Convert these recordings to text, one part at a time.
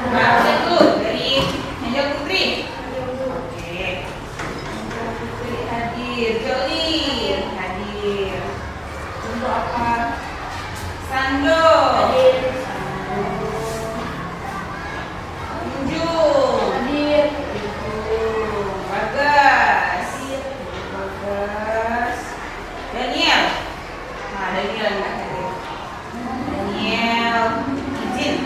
Lihat dulu dari Angel Putri. Oke. Angel Putri hadir. Jolin hadir. Untuk apa? Sando. Hadir. Unjul. Hadir. Bagas. Bagas. Daniel. Nah, Daniel nggak hadir. Daniel izin.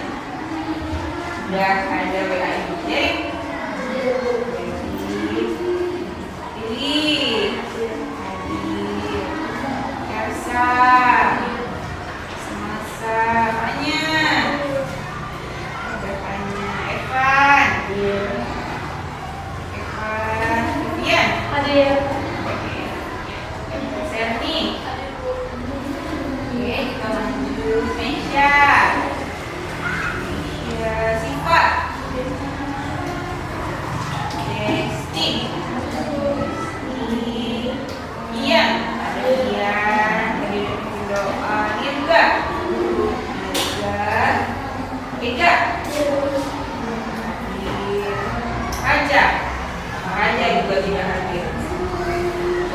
Udah ada WA ibu. Jadi pilih hadir. Elsa. Semasa Fanya. Ada Fanya. Evan. Evan. Vivian. Hadir. Serni. Oke, kita lanjut. Mesya. Mesya. Siva. Desti. Ian. Ada Ian. Dari doa. Dirga. Ega. Raja. Raja juga tidak hadir.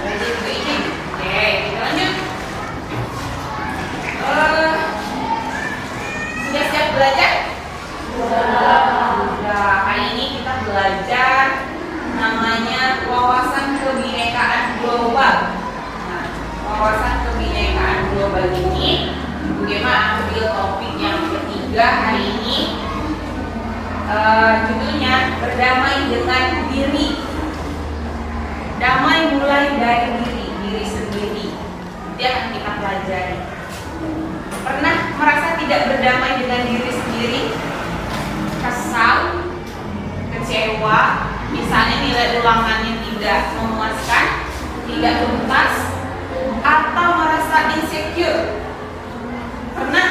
Raja juga izin. Oke, kita lanjut. Sudah siap belajar? Sudah. Hari ini kita belajar namanya wawasan kebinekaan global. Nah, wawasan kebinekaan global ini Ibu Gema ambil topik yang ketiga hari ini. Judulnya berdamai dengan diri. Damai mulai dari diri sendiri. Itu yang kita pelajari. Pernah merasa tidak berdamai dengan diri sendiri? Kesal, kecewa, misalnya nilai ulangannya tidak memuaskan, tidak tuntas, atau merasa insecure? Pernah?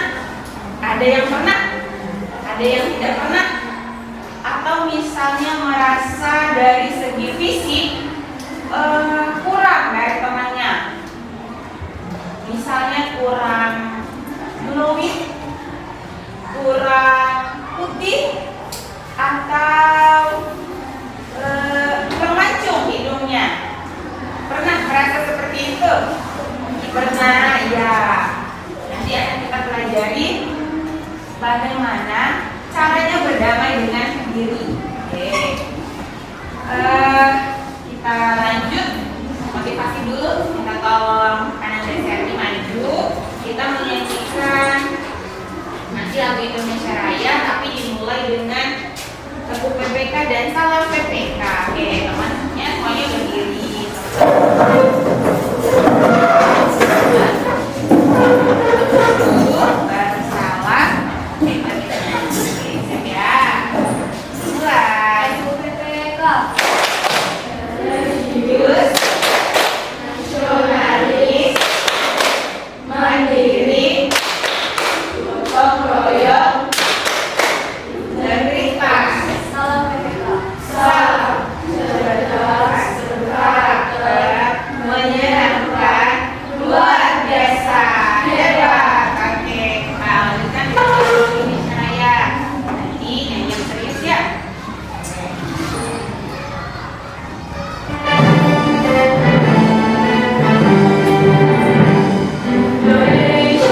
Ada yang pernah? Ada yang tidak pernah? Atau misalnya merasa dari segi fisik kurang dari temannya, misalnya kurang glowing, kurang putih, atau bermancung hidungnya. Pernah merasa seperti itu? Pernah ya. Nanti akan kita pelajari bagaimana caranya berdamai dengan diri. Oke. Kita lanjut motivasi dulu. Kita tolong kanan dan Serni maju. Kita menyanyikan nanti lagu Indonesia Raya, tapi dimulai dengan lagu PPK dan salam PPK. Oke, teman-temannya semuanya berdiri. Baru salam. Baru kita ya. Mulai. PPK. Religius, nasionalis, mandiri, gotong royong, integritas. Salam PPK. Salam cerdas, karakter, menyenangkan, luar biasa, hebat. Oke, kita lanjutkan ini saya. Nanti yang serius ya. Indonesia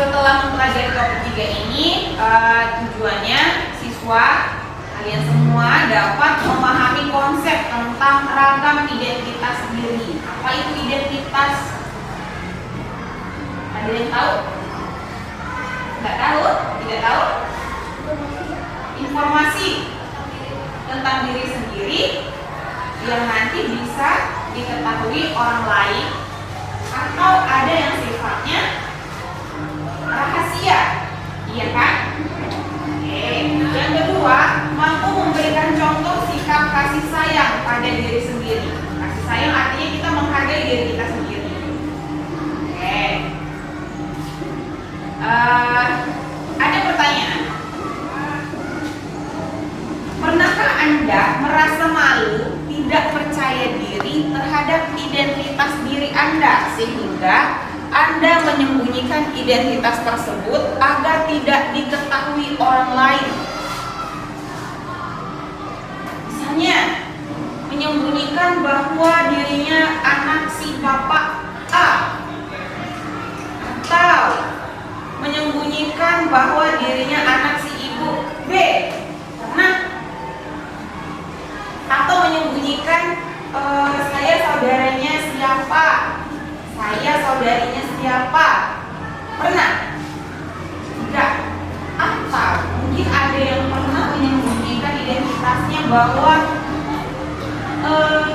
setelah mempelajari topik 3 ini, tujuannya siswa kalian semua dapat memahami konsep tentang ragam identitas diri. Apa itu identitas? Ada yang tahu? Nggak tahu? Tidak tahu? Informasi tentang diri sendiri yang nanti bisa diketahui orang lain atau ada yang sifatnya rahasia, iya kan? Oke. Yang kedua, mampu memberikan contoh sikap kasih sayang pada diri sendiri. Kasih sayang artinya kita menghargai diri kita sendiri. Oke. Ada pertanyaan. Pernahkah Anda merasa malu, tidak percaya diri terhadap identitas diri Anda sehingga Anda menyembunyikan identitas tersebut agar tidak diketahui orang lain? Misalnya, menyembunyikan bahwa dirinya anak si bapak A, atau menyembunyikan bahwa dirinya anak si ibu B. Atau menyembunyikan saya saudaranya siapa, saya saudarinya siapa. Pernah? Tidak. Atau mungkin ada yang pernah menyembunyikan identitasnya bahwa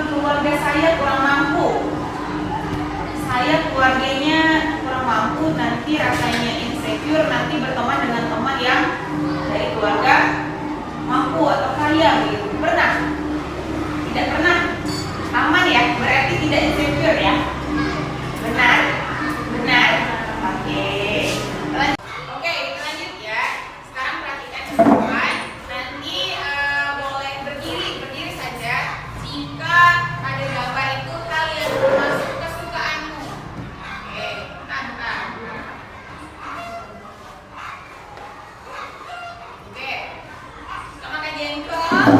keluarga saya kurang mampu, saya keluarganya kurang mampu, nanti rasanya insecure, nanti berteman dengan teman yang dari keluarga mampu atau kaya gitu. Pernah? Tidak pernah? Aman ya? Berarti tidak insecure ya? Benar? Benar? Oke. Oke, kita lanjut ya. Sekarang perhatikan teman-teman. Nanti boleh berdiri saja. Jika pada gambar itu hal yang termasuk kesukaanmu. Oke, bentar. Oke. Kita makan jengkol.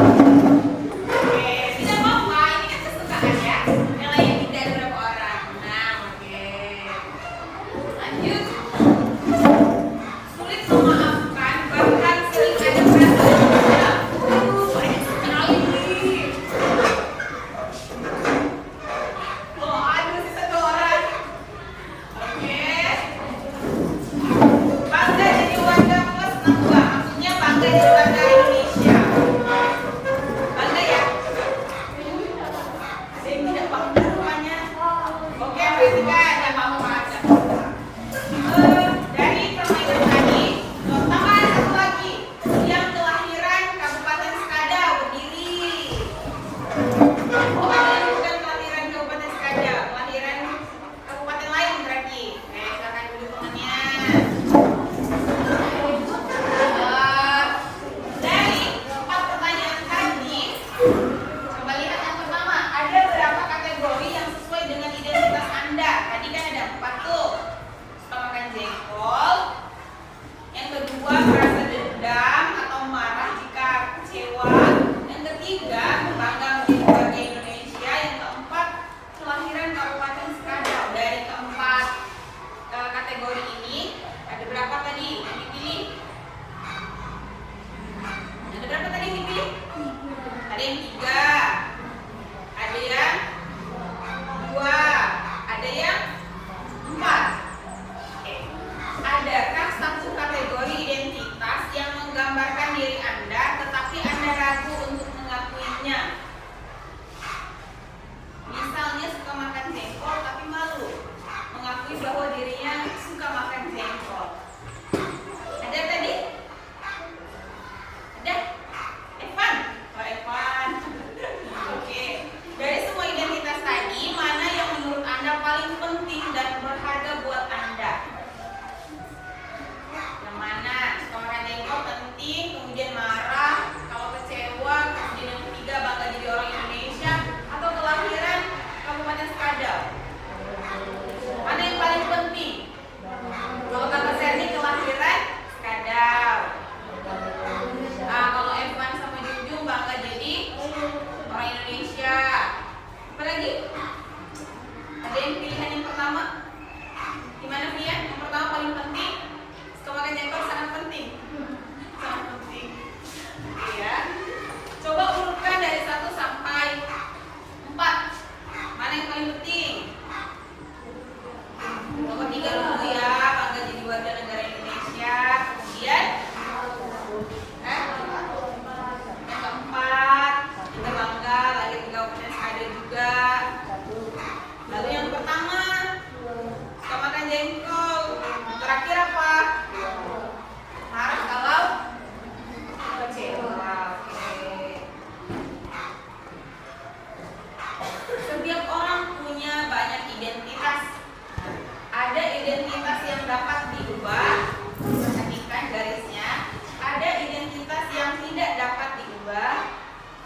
garisnya, ada identitas yang tidak dapat diubah,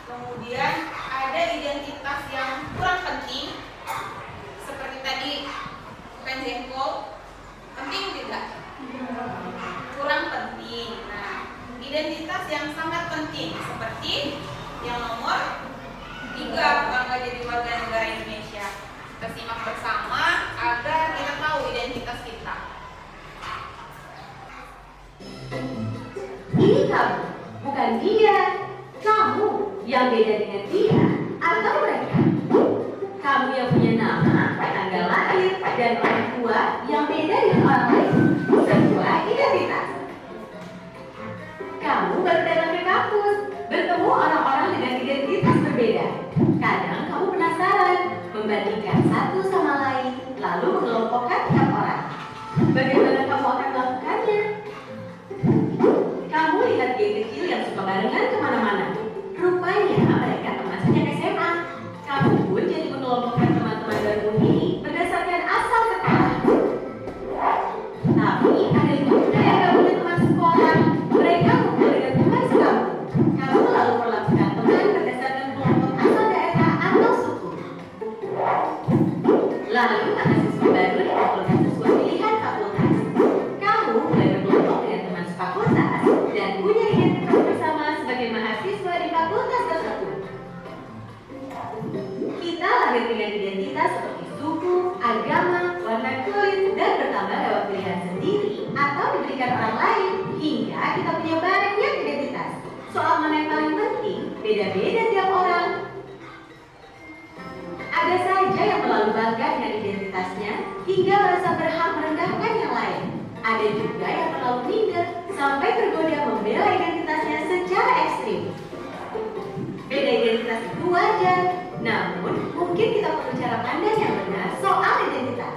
kemudian ada identitas yang kurang penting, seperti tadi pen jengkol, penting tidak? Kurang penting. Nah, identitas yang sangat penting seperti yang nomor 3, bangga jadi warga negara Indonesia. Kita simak bersama agar kita tahu identitas kita. Ini kamu, bukan dia. Kamu yang beda dengan dia atau mereka. Kamu yang punya nama, tanggal lahir, dan orang tua yang beda dengan orang lain. Sebuah identitas. Kamu baru datang ke kampus, bertemu orang-orang dengan identitas berbeda. Kadang kamu penasaran, membandingkan satu sama lain, lalu mengelompokkan tiap orang. Bagaimana kamu akan melakukannya? Kamu lihat geng kecil yang suka barengan kemana-mana. Rupanya mereka teman sejak SMA. Kamu pun jadi mengelompokkan teman-teman baru ini berdasarkan asal sekolah. Tapi ada juga yang gak punya teman sekolah. Mereka kumpul dengan teman sekampung. Kamu lalu perlakukan teman berdasarkan kelompok asal daerah atau suku. Lalu mahasiswa baru dikumpulkan sesuai pilihan fakultas. Kamu mulai berkelompok dengan teman sefakultas dan punya identitas bersama sebagai mahasiswa di fakultas tersebut. Kita lahir dengan identitas seperti suku, agama, warna kulit, dan bertambah lewat pilihan sendiri atau diberikan orang lain hingga kita punya banyak identitas. Soal mana yang paling penting, beda-beda tiap orang. Ada saja yang terlalu bangga dengan identitasnya hingga merasa berhak merendahkan yang lain. Ada juga yang terlalu minder sampai tergoda membela identitasnya secara ekstrim. Beda identitas itu wajar, namun mungkin kita perlu cara pandang yang benar soal identitas.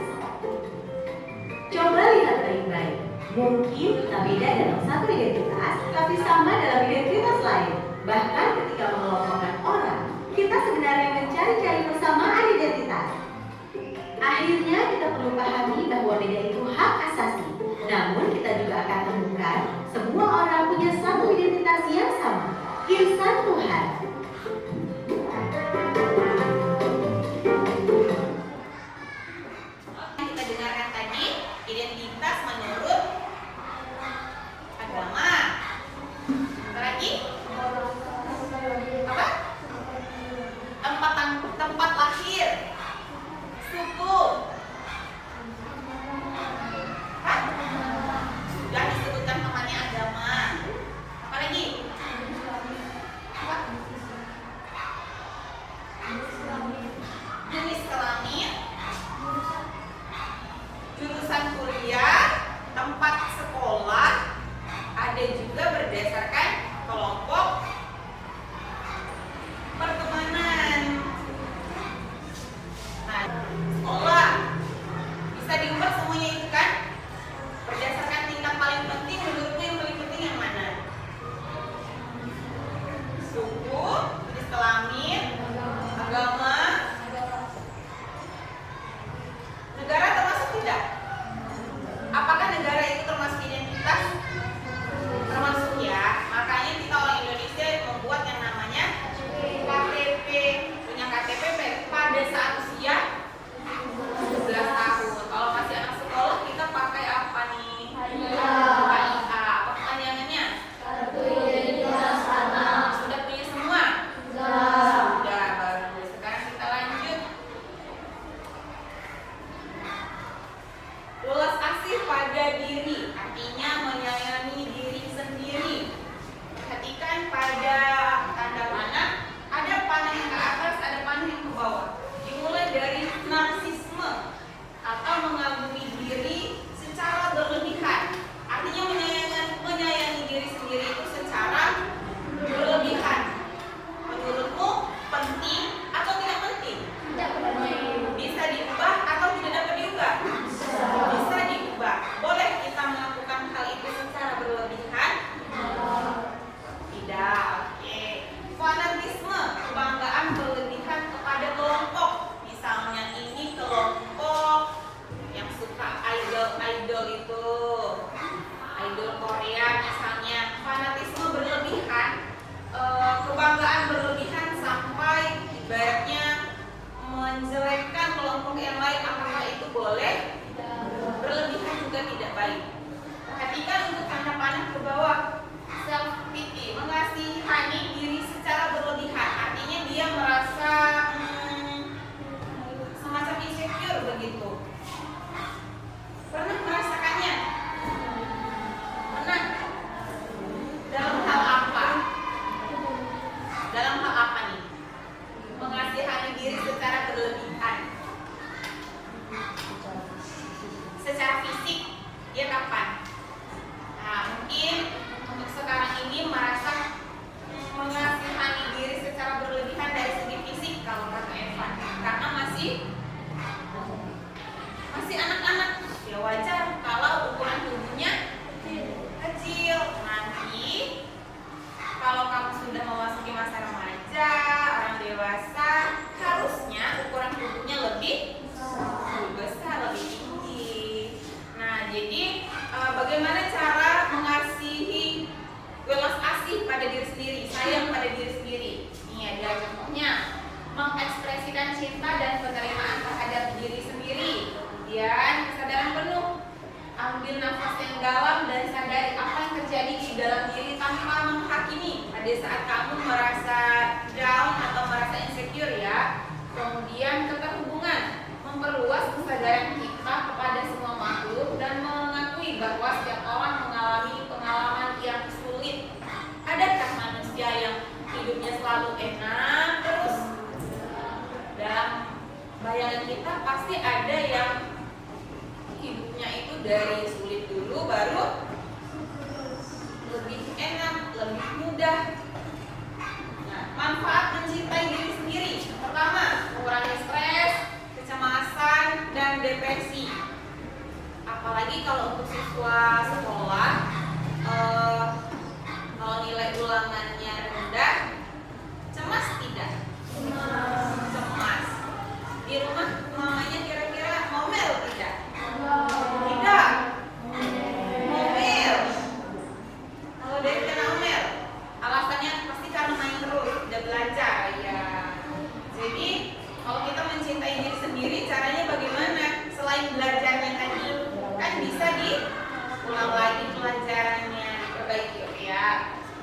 Coba lihat baik-baik. Mungkin kita beda dalam satu identitas, tapi sama dalam identitas lain. Bahkan ketika mengelompokkan orang, kita sebenarnya mencari-cari persamaan identitas. Akhirnya kita perlu pahami bahwa beda itu hak asasi. Namun kita juga akan temukan semua orang punya satu identitas yang sama, insan Tuhan. Yang kita dengarkan tadi, identitas menurut agama. Apa lagi? Apa? Tempat lahir, suku. Hah? Sudah disebutkan temannya agama. Apa lagi? Apa? Jenis kelamin, jurusan kuliah, tempat sekolah, ada juga berdasarkan kelompok pertemanan. Nah, sekolah bisa diubah semuanya itu kan? Berdasarkan tingkat paling penting, menurutmu yang paling penting yang mana? Suku, jenis kelamin, agama, negara termasuk tidak? Apakah negara itu termasuk identitas? Termasuk ya. dalam diri tanpa menghakimi. Pada saat kamu merasa down atau merasa insecure ya. Kemudian keterhubungan, memperluas kesadaran kita kepada semua makhluk dan mengakui bahwa setiap orang mengalami pengalaman yang sulit. Adakah manusia yang hidupnya selalu enak terus? Dalam bayangan kita pasti ada yang hidupnya itu dari sulit dulu baru lebih enak, lebih mudah. Nah, manfaat mencintai diri sendiri. Pertama, mengurangi stres, kecemasan, dan depresi. Apalagi kalau untuk siswa sekolah, kalau nilai ulangannya rendah, cemas tidak? Cemas. Di rumah mamanya kira-kira ngomel tidak? Tidak. Ngomel. Kalau dari kena ngomel, alasannya pasti karena main terus, tidak belajar ya. Jadi kalau kita mencintai diri sendiri, caranya bagaimana? Selain belajarnya tadi, kan bisa diulang lagi pelajarannya, diperbaiki, oke ya.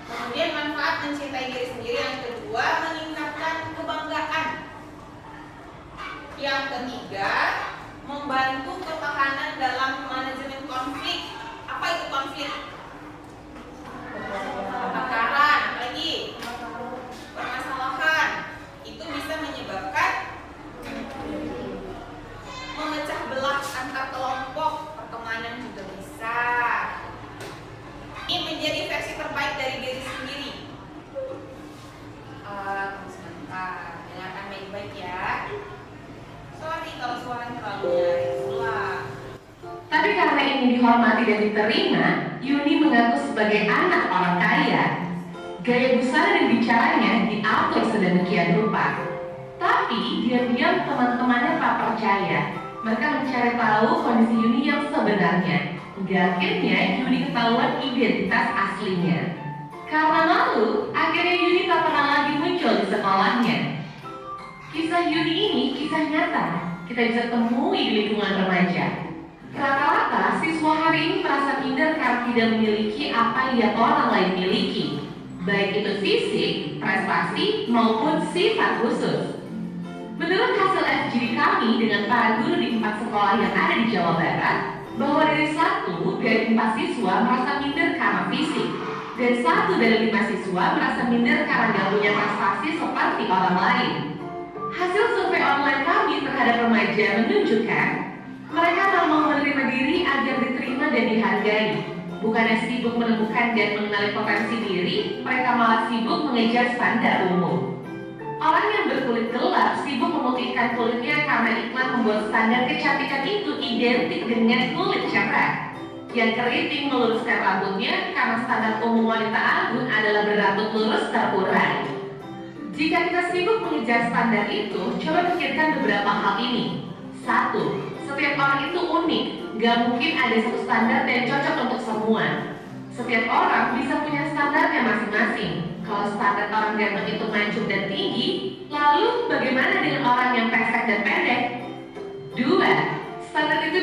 Kemudian manfaat mencintai diri sendiri yang kedua, meningkatkan kebanggaan. Yang ketiga, membantu ketahanan dalam manajemen konflik. Apa itu konflik? Pertengkaran, lagi permasalahan. Itu bisa menyebabkan memecah belah antar kelompok, pertemanan juga bisa. Ini menjadi versi terbaik dari diri sendiri. Sebentar, dengarkan baik-baik ya. Sorry kalau suaranya terlalu nyaring ulang. Tapi karena ingin dihormati dan diterima, Yuni mengaku sebagai anak orang kaya. Gaya busana dan bicaranya diatur sedemikian rupa. Tapi diam-diam teman-temannya tak percaya. Mereka mencari tahu kondisi Yuni yang sebenarnya. Hingga akhirnya Yuni ketahuan identitas aslinya. Karena malu, akhirnya Yuni tak pernah lagi muncul di sekolahnya. Kisah Yuni ini kisah nyata. Kita bisa temui di lingkungan remaja. Rata-rata siswa hari ini merasa minder karena tidak memiliki apa yang orang lain miliki, baik itu fisik, prestasi, maupun sifat khusus. Menurut hasil FGD kami dengan para guru di 4 sekolah yang ada di Jawa Barat, bahwa dari 1 dari 4 siswa merasa minder karena fisik, dan 1 dari 5 siswa merasa minder karena gak punya prestasi seperti orang lain. Hasil survei online kami terhadap remaja menunjukkan mereka tak mau menerima diri agar diterima dan dihargai. Bukannya sibuk menemukan dan mengenali potensi diri, mereka malah sibuk mengejar standar umum. Orang yang berkulit gelap sibuk memutihkan kulitnya karena iklan membuat standar kecantikan itu identik dengan kulit cerah. Yang keriting meluruskan rambutnya karena standar umum wanita anggun adalah berambut lurus terurai. Jika kita sibuk mengejar standar itu, coba pikirkan beberapa hal ini. 1. Setiap orang itu unik, gak mungkin ada satu standar yang cocok untuk semua. Setiap orang bisa punya standarnya masing-masing. Kalau standar orang ganteng itu mancung dan tinggi, lalu bagaimana dengan orang yang pesek dan pendek? 2. Standar itu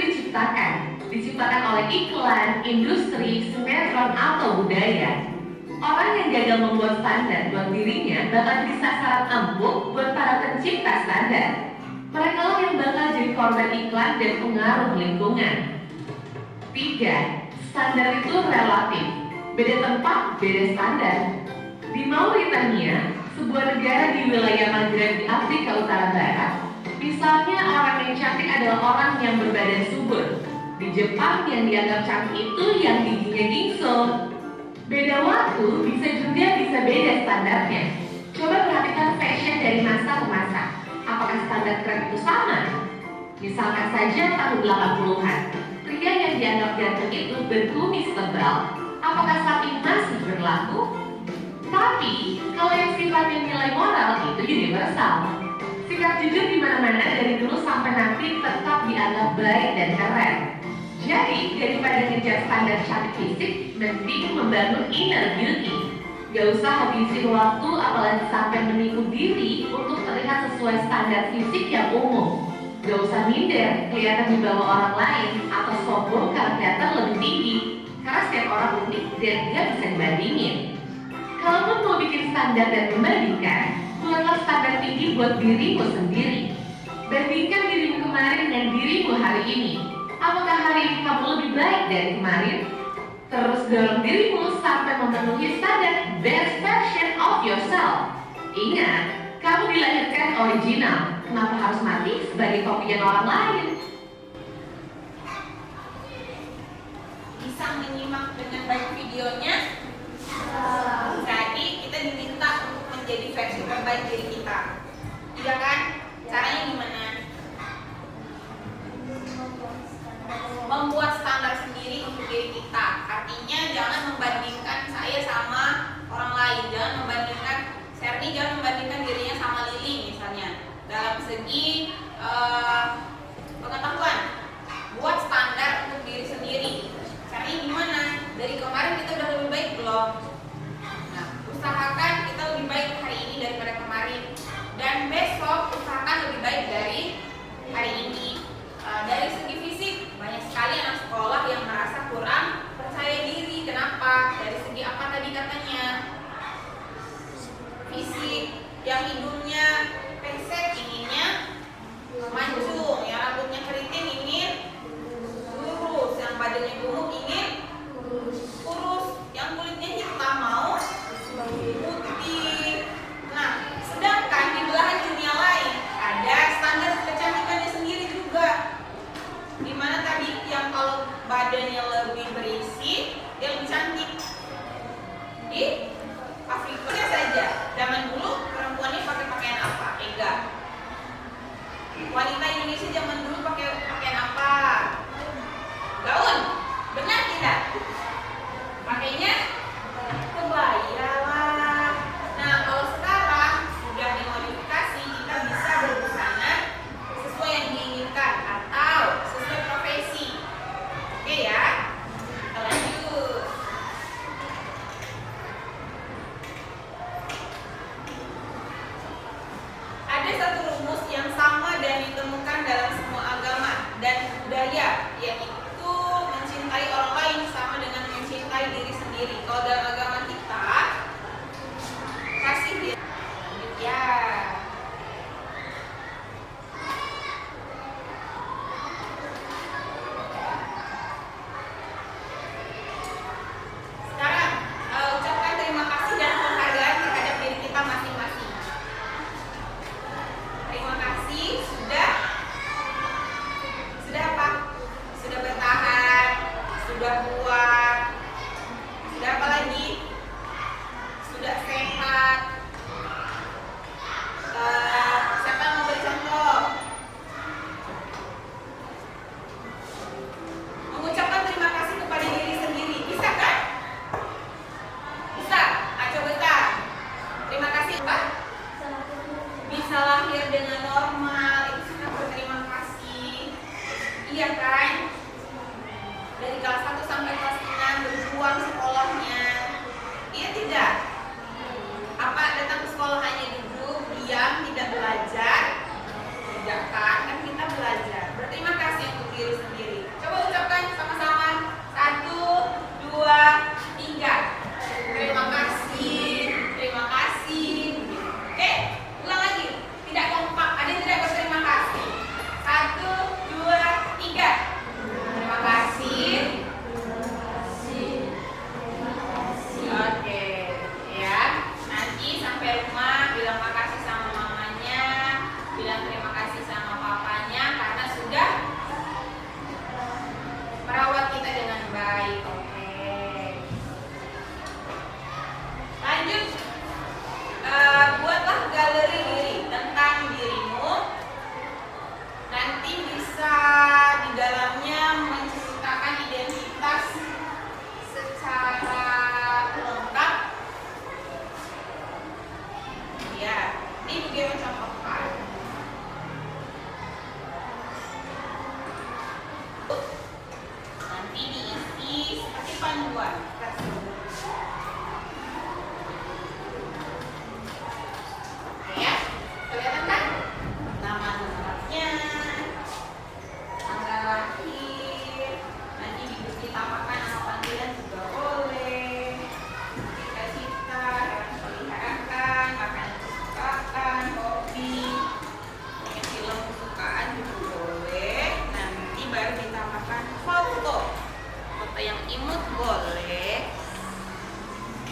diciptakan oleh iklan, industri, sinetron, atau budaya. Orang yang gagal membuat standar buat dirinya bakal jadi sasaran empuk buat para pencipta standar. Mereka lah yang bakal jadi korban iklan dan pengaruh lingkungan. 3. Standar itu relatif. Beda tempat, beda standar. Di Mauritania, sebuah negara di wilayah Maghreb di Afrika Utara Barat, misalnya orang yang cantik adalah orang yang berbadan subur. Di Jepang yang dianggap cantik itu yang giginya gingsel. Beda waktu bisa beda standarnya. Coba perhatikan fashion dari masa ke masa. Apakah standar tren itu sama? Misalkan saja tahun 80-an, pria yang dianggap ganteng itu berkumis tebal. Apakah saat ini masih berlaku? Tapi, kalau yang sifatnya nilai moral itu universal. Sikap jujur di mana-mana dari dulu sampai nanti tetap dianggap baik dan keren. Jadi, daripada ngejar standar cantik fisik, mending membangun inner beauty. Gak usah habisin waktu apalagi sampai menipu diri untuk terlihat sesuai standar fisik yang umum. Gak usah minder, kelihatan di bawah orang lain, atau sombong karena kelihatan lebih tinggi. karena setiap orang unik dan nggak bisa dibandingin. Kalaupun mau bikin standar dan membandingkan, buatlah standar tinggi buat dirimu sendiri. Bandingkan dirimu kemarin dengan dirimu hari ini. Apakah hari ini kamu lebih baik dari kemarin? Terus dorong dirimu sampai memenuhi standar best version of yourself. Ingat, kamu dilahirkan original. Kenapa harus mati sebagai kopian orang lain? Bisa menyimak dengan baik videonya. Jadi kita diminta untuk menjadi versi terbaik diri kita. Iya kan? Caranya gimana? Membuat standar sendiri untuk diri kita. Artinya jangan membandingkan saya sama orang lain. Jangan membandingkan Serni, jangan membandingkan dirinya sama Lili misalnya. Dalam segi pengetahuan, buat standar untuk diri sendiri. Caranya gimana? Dari kemarin kita udah lebih baik belum? Nah, usahakan kita lebih baik hari ini daripada kemarin. Dan besok usahakan lebih baik dari hari ini. Dari segi fisik, banyak sekali anak sekolah yang merasa kurang percaya diri. Kenapa? Dari segi apa tadi katanya? Fisik, yang hidungnya pesek inginnya mancung, yang rambutnya keriting ingin lurus, yang badannya gemuk ingin kurus, yang kulitnya hitam mau putih. Nah, sedangkan di belahan dunia lain ada standar kecantikannya sendiri juga. Dimana tadi yang kalau badannya lebih berisi dia lebih cantik. Di Afrika saja, zaman dulu perempuannya pakai pakaian apa? Ega. Wanita Indonesia zaman dulu pakai pakaian apa? Gaun. Benar tidak? Pakainya kebaya lah. Nah, kalau sekarang sudah dimodifikasi, kita bisa berbusana sesuai yang diinginkan atau sesuai profesi. Oke ya? Kita lanjut. Ada satu rumus yang sama dan ditemukan dalam semua agama dan budaya, yaitu mencintai orang lain sama dengan mencintai diri sendiri. Kalau dalam agama kita, kasih diri. Ya. Sekarang, ucapkan terima kasih dan penghargaan terhadap diri kita masing-masing. Terima kasih sudah apa? Sudah bertahan, sudah kuat, sudah apa lagi?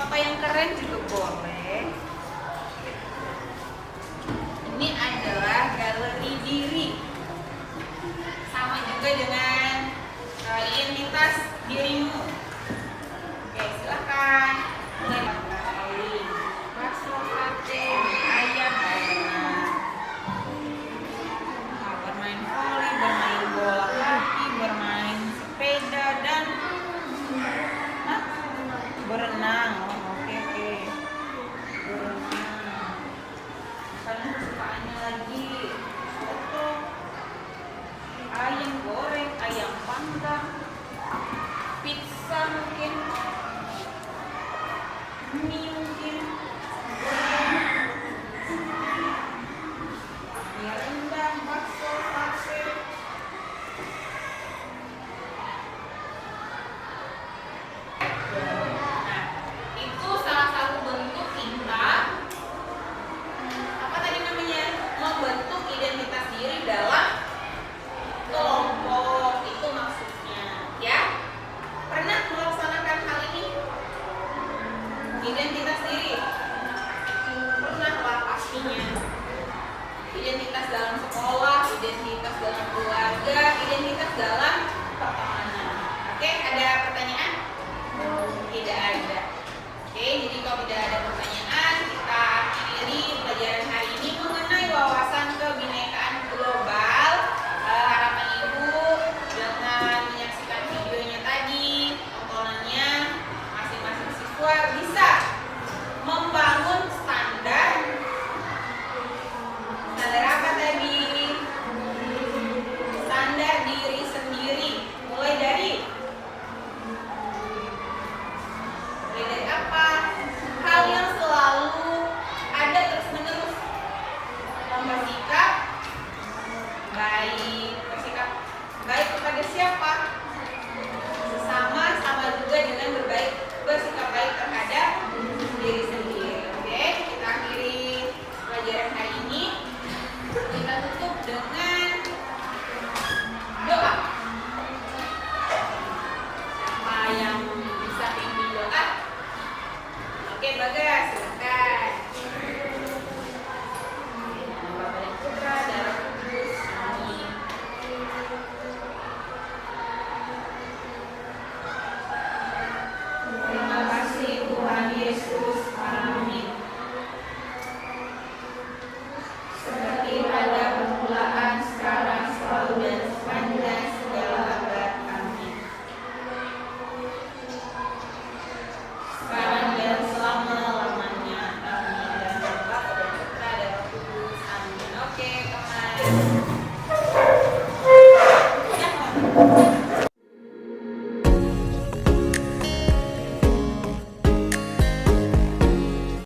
apa yang keren juga boleh. Ini adalah galeri diri. Sama juga dengan identitas dirimu. Oke, silakan. Mulai dari bakso, sate, ayam, bermain voli, bermain bola kaki, bermain sepeda, dan berenang. Oke. Berenang. Karena kesukaannya lagi soto, ayam goreng, ayam panggang, pizza mungkin, mie mungkin, mie rendang, bakso, sate. Nah, itu salah satu bentuk kita apa tadi namanya, membentuk identitas diri dalam kelompok, itu maksudnya ya. Pernah melaksanakan hal ini? Identitas diri pernah lah pastinya. Identitas dalam sekolah, identitas dalam keluarga, identitas dalam pertemanan. Oke, ada pertanyaan? Tidak ada. Oke, jadi kalau tidak ada pertanyaan, kita akhiri pelajaran hari ini mengenai wawasan kebinekaan global. Harapan Ibu dengan menyaksikan videonya tadi, tontonannya, masing-masing siswa bisa membangun standar apa tadi? Standar diri sendiri. Mulai dari apa? Hal yang selalu ada terus-menerus. Bersikap baik. Bersikap baik kepada siapa? Sesama, sama juga dengan bersikap baik terhadap diri sendiri. Oke, kita akhiri pelajaran hari ini. Kita tutup dengan doa. Siapa yang bisa pimpin doa? Oke, Bagas, silakan. Bapa dan Putra, Darah Kudus. Amin. Terima kasih Tuhan Yesus. Amin. Seperti pada permulaan, sekarang, selalu, dan sepanjang segala abad. Amin. Sekarang dan selama-lamanya. Amin. Dan Bapa dan Putra dan Roh Kudus. Amin. Oke, teman.